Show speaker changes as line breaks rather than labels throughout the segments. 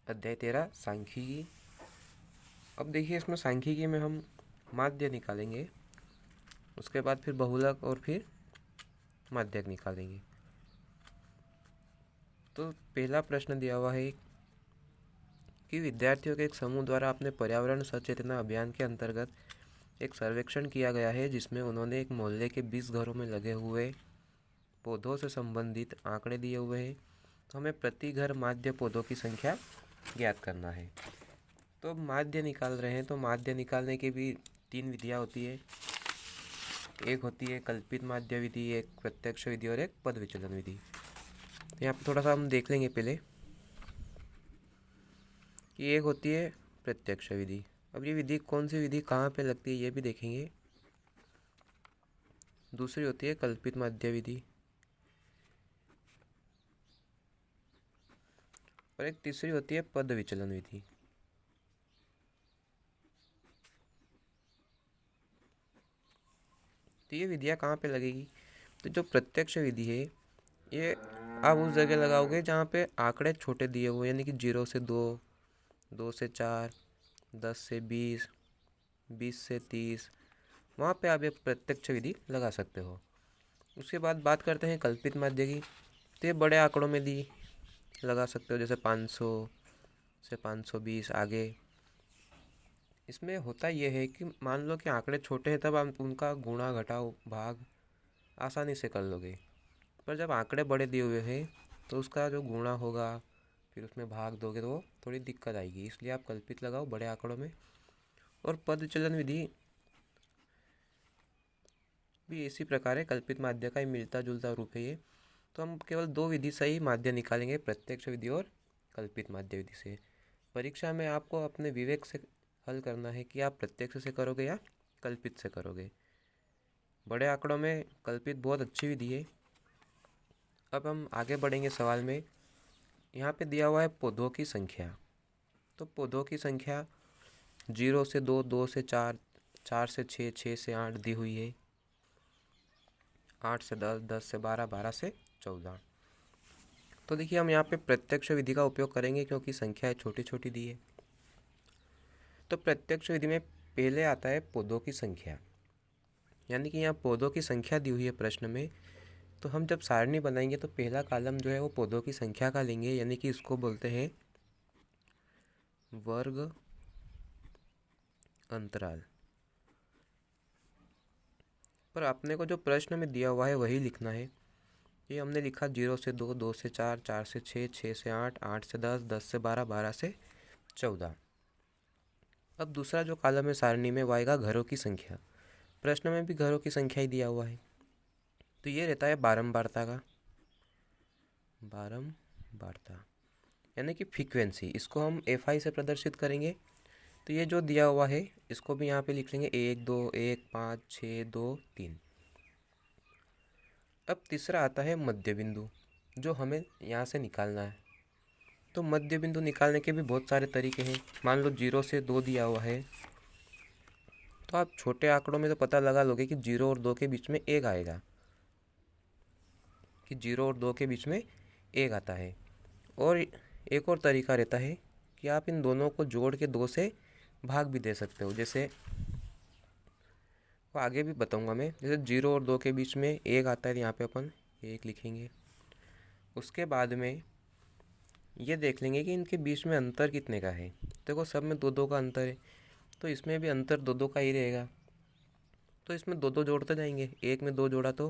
अध्याय 13 सांख्यिकी। अब देखिए, इसमें सांख्यिकी में हम माध्य निकालेंगे, उसके बाद फिर बहुलक और फिर माध्यक निकालेंगे। तो पहला प्रश्न दिया हुआ है कि विद्यार्थियों के एक समूह द्वारा अपने पर्यावरण सचेतना अभियान के अंतर्गत एक सर्वेक्षण किया गया है, जिसमें उन्होंने एक मोहल्ले के 20 घरों में लगे हुए पौधों से संबंधित आंकड़े दिए हुए हैं। तो हमें प्रति घर माध्य पौधों की संख्या ज्ञात करना है। तो माध्य निकाल रहे हैं, तो माध्य निकालने की भी 3 विधियाँ होती है। एक होती है कल्पित माध्य विधि, एक प्रत्यक्ष विधि और एक पद विचलन विधि। तो यहाँ पर थोड़ा सा हम देख लेंगे पहले कि एक होती है प्रत्यक्ष विधि। अब ये विधि कौन सी विधि कहाँ पे लगती है ये भी देखेंगे। दूसरी होती है कल्पित माध्य विधि और एक तीसरी होती है पद विचलन विधि। तो ये विधियाँ कहाँ पे लगेगी? तो जो प्रत्यक्ष विधि है ये आप उस जगह लगाओगे जहाँ पे आंकड़े छोटे दिए हुए, यानी कि 0 से 2, 2 से 4, 10 से 20, 20 से 30, वहाँ पे आप ये प्रत्यक्ष विधि लगा सकते हो। उसके बाद बात करते हैं कल्पित माध्य की। तो ये बड़े आंकड़ों में दी लगा सकते हो, जैसे 500 से 520 आगे। इसमें होता यह है कि मान लो कि आंकड़े छोटे हैं, तब आप उनका गुणा घटाओ भाग आसानी से कर लोगे। पर जब आंकड़े बड़े दिए हुए हैं तो उसका जो गुणा होगा फिर उसमें भाग दोगे तो थोड़ी दिक्कत आएगी, इसलिए आप कल्पित लगाओ बड़े आंकड़ों में। और पद विचलन विधि भी इसी प्रकार है, कल्पित माध्य का ही मिलता जुलता रूप है ये। तो हम केवल 2 विधि से ही माध्य निकालेंगे, प्रत्यक्ष विधि और कल्पित माध्य विधि से। परीक्षा में आपको अपने विवेक से हल करना है कि आप प्रत्यक्ष से करोगे या कल्पित से करोगे। बड़े आंकड़ों में कल्पित बहुत अच्छी विधि है। अब हम आगे बढ़ेंगे सवाल में। यहाँ पे दिया हुआ है पौधों की संख्या। तो पौधों की संख्या 0 से 2, 2 से 4, 4 से 6, 6 से 8 दी हुई है, 8 से 10, 10 से 12, 12 से 14। तो देखिए, हम यहाँ पे प्रत्यक्ष विधि का उपयोग करेंगे क्योंकि संख्याएं छोटी छोटी दी है। तो प्रत्यक्ष विधि में पहले आता है पौधों की संख्या, यानी कि यहाँ पौधों की संख्या दी हुई है प्रश्न में। तो हम जब सारणी बनाएंगे तो पहला कॉलम जो है वो पौधों की संख्या का लेंगे, यानी कि इसको बोलते हैं वर्ग अंतराल। पर अपने को जो प्रश्न में दिया हुआ है वही लिखना है। ये हमने लिखा 0 से 2, 2 से 4, 4 से 6, 6 से 8, 8 से 10, 10 से 12, 12 से 14। अब दूसरा जो कॉलम है सारणी में वो आएगा घरों की संख्या। प्रश्न में भी घरों की संख्या ही दिया हुआ है, तो ये रहता है बारंबारता का, बारंबारता यानी कि फ्रीक्वेंसी। इसको हम FI से प्रदर्शित करेंगे। तो ये जो दिया हुआ है इसको भी यहाँ पे लिख लेंगे 1, 2, 1, 5, 6, 2, 3। अब तीसरा आता है मध्य बिंदु, जो हमें यहाँ से निकालना है। तो मध्य बिंदु निकालने के भी बहुत सारे तरीके हैं। मान लो 0 से 2 दिया हुआ है, तो आप छोटे आंकड़ों में तो पता लगा लोगे कि 0 और 2 के बीच में 1 आएगा, कि 0 और 2 के बीच में 1 आता है। और एक और तरीका रहता है कि आप इन दोनों को जोड़ के 2 से भाग भी दे सकते हो, जैसे वो आगे भी बताऊंगा मैं। जैसे 0 और 2 के बीच में 1 आता है, तो यहाँ पे अपन 1 लिखेंगे। उसके बाद में ये देख लेंगे कि इनके बीच में अंतर कितने का है। देखो, सब में 2 2 का अंतर है, तो इसमें भी अंतर 2 2 का ही रहेगा। तो इसमें 2 2 जोड़ते जाएंगे। 1 में 2 जोड़ा तो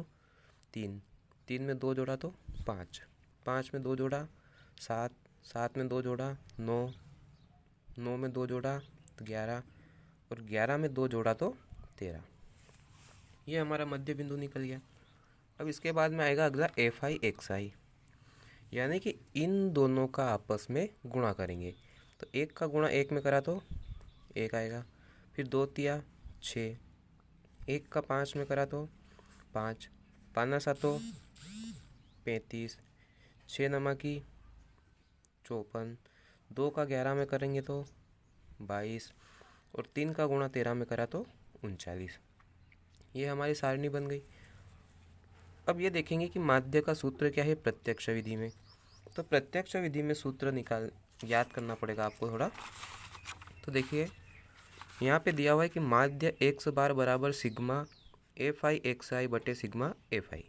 3, 3 में 2 जोड़ा तो 5, 5 में 2 जोड़ा 7, 7 में 2 जोड़ा 9, 9 में 2 जोड़ा तो 11, और 11 में 2 जोड़ा तो 13। ये हमारा मध्य बिंदु निकल गया। अब इसके बाद में आएगा अगला FI XI, यानी कि इन दोनों का आपस में गुणा करेंगे। तो 1 का गुणा 1 में करा तो 1 आएगा, फिर 2 तिया 6, 1 का 5 में करा तो 5, 5 सातो 35, 6 नमा की 54, 2 का 11 में करेंगे तो 22, और 3 का गुणा 13 में करा तो 39। ये हमारी सारणी बन गई। अब ये देखेंगे कि माध्य का सूत्र क्या है प्रत्यक्ष विधि में। तो प्रत्यक्ष विधि में सूत्र याद करना पड़ेगा आपको थोड़ा। तो देखिए यहाँ पे दिया हुआ है कि माध्य एक्स बार बराबर सिग्मा एफ आई एक्स आई बटे सिग्मा एफ आई।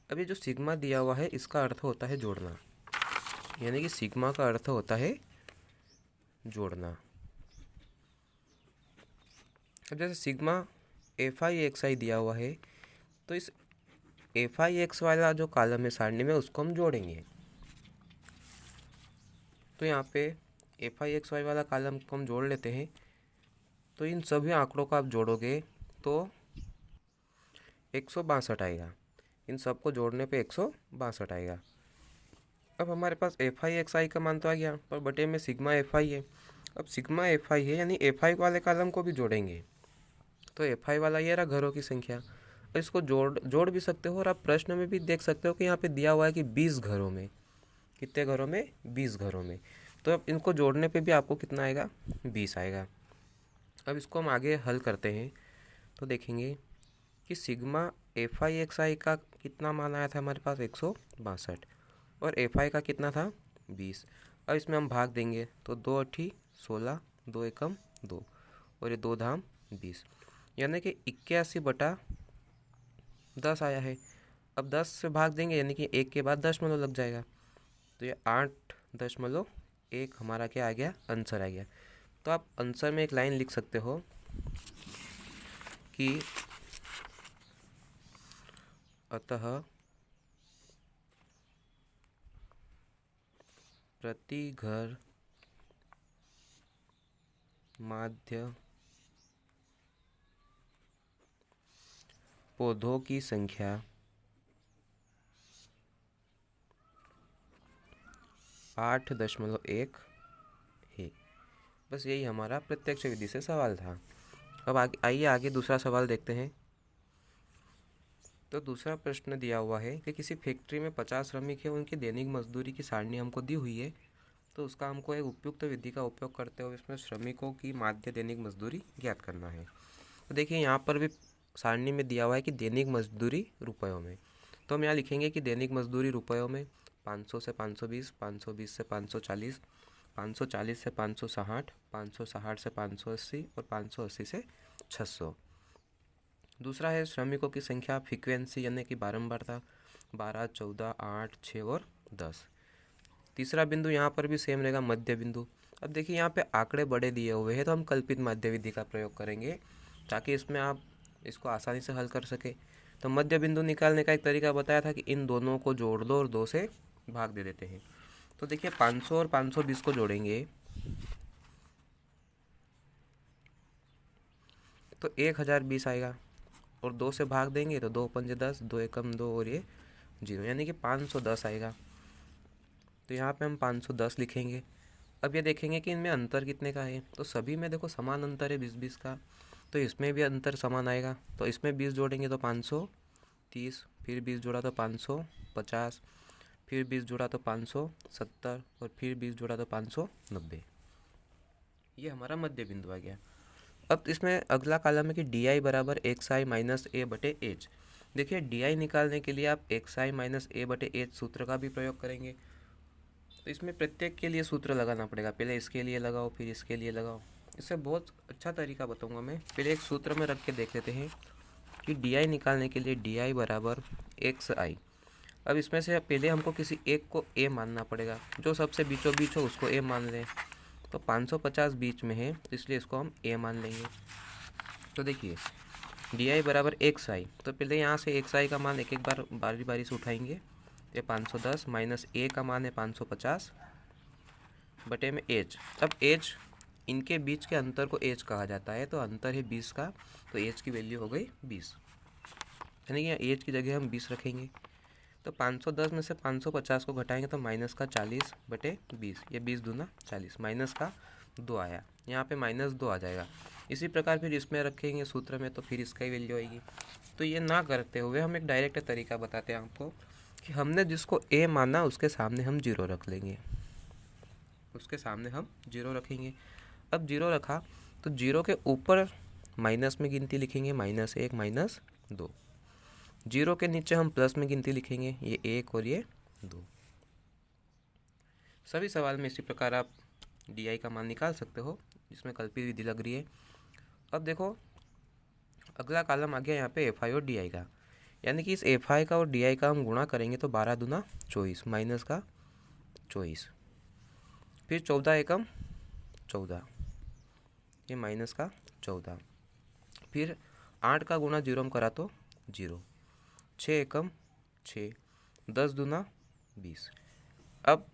अब ये जो सिग्मा दिया हुआ है इसका अर्थ होता है जोड़ना, यानी कि सिग्मा का अर्थ होता है जोड़ना। अब जैसे सिग्मा एफ आई एक्स आई दिया हुआ है तो इस एफ आई एक्स वाला जो कॉलम है सारणी में उसको हम जोड़ेंगे। तो यहाँ पे एफ आई एक्स वाई वाला कॉलम को हम जोड़ लेते हैं। तो इन सभी आंकड़ों को आप जोड़ोगे तो 162 आएगा। इन सबको जोड़ने पे 162 आएगा। अब हमारे पास एफ आई एक्स आई का मान तो आ गया, पर बटे में सिग्मा एफ आई है। अब सिग्मा एफ आई है यानी एफ आई वाले कॉलम को भी जोड़ेंगे। तो एफ आई वाला ये रहा घरों की संख्या, और इसको जोड़ भी सकते हो। और आप प्रश्न में भी देख सकते हो कि यहाँ पे दिया हुआ है कि 20 घरों में। कितने घरों में? 20 घरों में। तो अब इनको जोड़ने पे भी आपको कितना आएगा? 20 आएगा। अब इसको हम आगे हल करते हैं तो देखेंगे कि सिग्मा एफ आई एक्स आई का कितना मान आया था हमारे पास? 162, और एफ आई का कितना था? 20। अब इसमें हम भाग देंगे तो 2 अठी 16, 2 एकम 2, और ये 2 धाम 20, यानी कि 81/10 आया है। अब 10 से भाग देंगे यानी कि 1 के बाद दशमलव लग जाएगा, तो ये 8.1 हमारा क्या आ गया? आंसर आ गया। तो आप आंसर में एक लाइन लिख सकते हो कि अतः प्रति घर माध्य पौधों की संख्या 8.1 है। बस यही हमारा प्रत्यक्ष विधि से सवाल था। अब आइए आगे दूसरा सवाल देखते हैं। तो दूसरा प्रश्न दिया हुआ है कि किसी फैक्ट्री में 50 श्रमिक है, उनकी दैनिक मजदूरी की सारणी हमको दी हुई है। तो उसका हमको एक उपयुक्त विधि का उपयोग करते हुए इसमें श्रमिकों की माध्य दैनिक मजदूरी ज्ञात करना है। तो देखिए यहाँ पर भी सारणी में दिया हुआ है कि दैनिक मजदूरी रुपयों में। तो हम यहाँ लिखेंगे कि दैनिक मजदूरी रुपयों में 500 से 520, 520 से 540, 540 से 560, 560 से 580 और 580 से 600। दूसरा है श्रमिकों की संख्या फ्रीक्वेंसी यानी कि बारंबारता 12, 14, 8, 6 और 10। तीसरा बिंदु यहाँ पर भी सेम रहेगा, मध्य बिंदु। अब देखिए यहाँ पे आंकड़े बड़े दिए हुए हैं तो हम कल्पित माध्य विधि का प्रयोग करेंगे ताकि इसमें आप इसको आसानी से हल कर सके। तो मध्य बिंदु निकालने का एक तरीका बताया था कि इन दोनों को जोड़ दो और 2 से भाग दे देते हैं। तो देखिए 500 और 520 को जोड़ेंगे तो 1020 आएगा, और 2 से भाग देंगे तो 2 पंजे 10, 2 एकम 2 और ये 0, यानी कि 510 आएगा। तो यहाँ पे हम 510 लिखेंगे। अब ये देखेंगे कि इनमें अंतर कितने का है। तो सभी में देखो समान अंतर है 20-20 का, तो इसमें भी अंतर समान आएगा। तो इसमें 20 जोड़ेंगे तो 530, फिर 20 जोड़ा तो 550, फिर 20 जोड़ा तो 570, और फिर 20 जोड़ा तो 590। ये हमारा मध्य बिंदु आ गया। अब इसमें अगला कॉलम है कि डी आई बराबर एक्स आई माइनस ए बटे एच। देखिए डी आई निकालने के लिए आप एक्स आई माइनस ए बटे एच सूत्र का भी प्रयोग करेंगे। तो इसमें प्रत्येक के लिए सूत्र लगाना पड़ेगा, पहले इसके लिए लगाओ फिर इसके लिए लगाओ। इससे बहुत अच्छा तरीका बताऊंगा मैं। पहले एक सूत्र में रख के देख लेते हैं कि डी आई निकालने के लिए डी आई बराबर एक्स आई। अब इसमें से पहले हमको किसी एक को ए मानना पड़ेगा, जो सबसे बीचों बीच हो उसको ए मान लें। तो 550 बीच में है इसलिए इसको हम ए मान लेंगे। तो देखिए डी आई बराबर एक्स आई, तो पहले यहाँ से एक्स आई का मान एक एक बार बारी बारी से उठाएंगे। ये 510 माइनस ए का मान है 550 बटे में एच। अब एच इनके बीच के अंतर को एच कहा जाता है, तो अंतर है 20 का, तो एच की वैल्यू हो गई 20, यानी कि एच की जगह हम 20 रखेंगे। तो 510 में से 550 को घटाएंगे तो माइनस का 40 बटे 20, ये 20 दूना 40, माइनस का 2 आया, यहाँ पे -2 आ जाएगा। इसी प्रकार फिर इसमें रखेंगे सूत्र में तो फिर इसका ही वैल्यू आएगी। तो ये ना करते हुए हम एक डायरेक्ट तरीका बताते हैं आपको कि हमने जिसको ए माना उसके सामने हम 0 रख लेंगे, उसके सामने हम 0 रखेंगे। अब 0 रखा तो 0 के ऊपर माइनस में गिनती लिखेंगे, -1 -2। 0 के नीचे हम प्लस में गिनती लिखेंगे, ये 1 और ये 2। सभी सवाल में इसी प्रकार आप डी का मान निकाल सकते हो, जिसमें कल्पित विधि लग रही है। अब देखो अगला कॉलम आ गया यहाँ पे FI और DI का, यानी कि इस FI का और DI का हम गुणा करेंगे तो 12 दूना 24 माइनस का 24, फिर 14 एकम 14, ये माइनस का 14, फिर 8 का गुणा 0 में करा तो 0, 6 एकम 6, 10 दूना 20। अब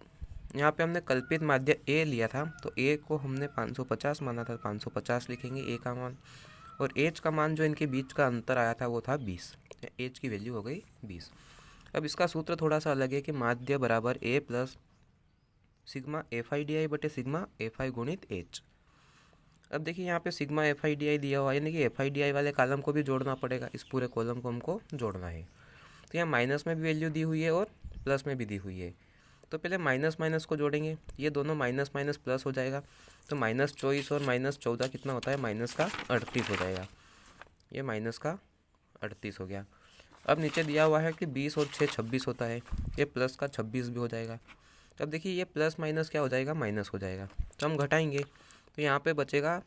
यहाँ पे हमने कल्पित माध्य A लिया था, तो A को हमने 550 माना था, 550 लिखेंगे A का मान, और H का मान जो इनके बीच का अंतर आया था वो था 20, H की वैल्यू हो गई 20। अब इसका सूत्र थोड़ा सा अलग है कि माध्य बराबर A प्लस सिग्मा FI/DI बटे सिग्मा FI गुणित H। अब देखिए यहाँ पे सिग्मा FI/DI दिया हुआ है, यानी कि FI/DI वाले कॉलम को भी जोड़ना पड़ेगा, इस पूरे कॉलम को हमको जोड़ना है। तो यहाँ माइनस में भी वैल्यू दी हुई है और प्लस में भी दी हुई है, तो पहले माइनस माइनस को जोड़ेंगे, ये दोनों माइनस माइनस प्लस हो जाएगा, तो माइनस 24 और माइनस 14 कितना होता है, माइनस का 38 हो जाएगा, ये माइनस का 38 हो गया। अब नीचे दिया हुआ है कि 20 और 6 26 होता है, ये प्लस का 26 भी हो जाएगा। अब देखिए ये प्लस माइनस क्या हो जाएगा, माइनस हो जाएगा, तो हम घटाएंगे, तो यहाँ पे बचेगा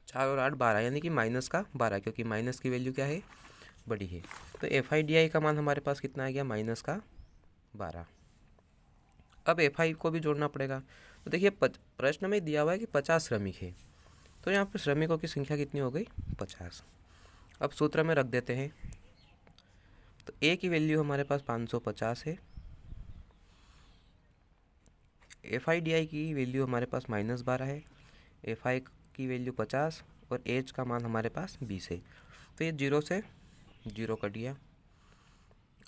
4 और 8 12, यानी कि माइनस का 12, क्योंकि माइनस की वैल्यू क्या है, बड़ी है। तो FI/DI का मान हमारे पास कितना आ गया, माइनस का 12। अब FI को भी जोड़ना पड़ेगा, तो देखिए प्रश्न में दिया हुआ है कि 50 श्रमिक है, तो यहाँ पर श्रमिकों की संख्या कितनी हो गई, 50। अब सूत्र में रख देते हैं, तो A की वैल्यू हमारे पास 550 है, FI/DI की वैल्यू हमारे पास -12 है, FI की वैल्यू 50 और H का मान हमारे पास 20 है, तो ये 0 से 0 कट गया।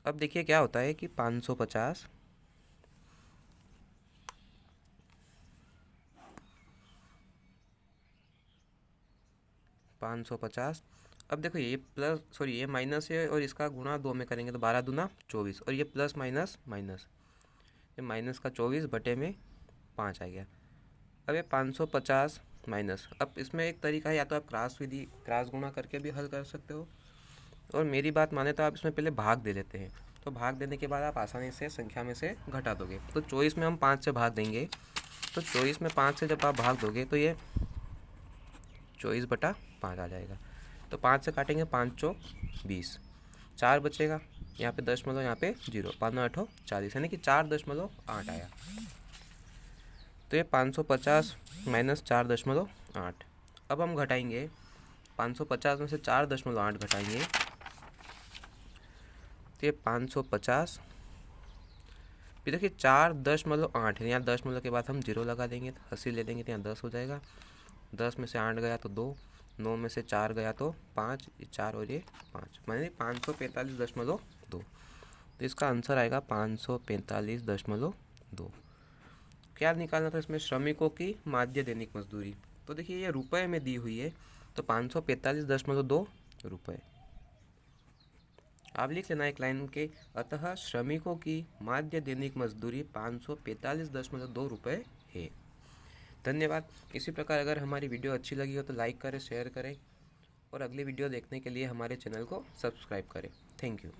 अब देखिए क्या होता है कि 550 550, अब देखो ये प्लस सॉरी ये माइनस है और इसका गुणा 2 में करेंगे तो 12 दूना 24, और ये प्लस माइनस माइनस, ये माइनस का 24 बटे में 5 आ गया। अब ये 550 माइनस, अब इसमें एक तरीका है, या तो आप क्रॉस गुणा करके भी हल कर सकते हो, और मेरी बात माने तो आप इसमें पहले भाग दे देते हैं, तो भाग देने के बाद आप आसानी से संख्या में से घटा दोगे। तो 24 में हम 5 से भाग देंगे, तो 24 में 5 से जब आप भाग दोगे तो ये 24 बटा 5 आ जाएगा। तो 5 से काटेंगे, 5 चौक 20, 4 बचेगा, यहाँ पे दशमलव, यहाँ पे 0, 5 9 8 40, यानी कि 4.8 आया। तो ये 550 माइनस 4.8। अब हम घटाएंगे, 550 में से 4.8 घटाएंगे, तो ये 550, फिर देखिए 4.8 है, यहाँ दशमलव के बाद हम 0 लगा देंगे, तो 80 ले लेंगे तो यहाँ 10 हो जाएगा, 10 में से 8 गया तो 2, 9 में से 4 गया तो 5, ये 4 और ये 5, माने 545.2। तो इसका आंसर आएगा 545.2। क्या निकालना था इसमें, श्रमिकों की माध्य दैनिक मजदूरी। तो देखिए ये रुपए में दी हुई है, तो 545.2 रुपये। आप लिख लेना एक लाइन के, अतः श्रमिकों की माध्य दैनिक मजदूरी 545.2 रुपये है। धन्यवाद। इसी प्रकार अगर हमारी वीडियो अच्छी लगी हो तो लाइक करें, शेयर करें, और अगली वीडियो देखने के लिए हमारे चैनल को सब्सक्राइब करें। Thank you.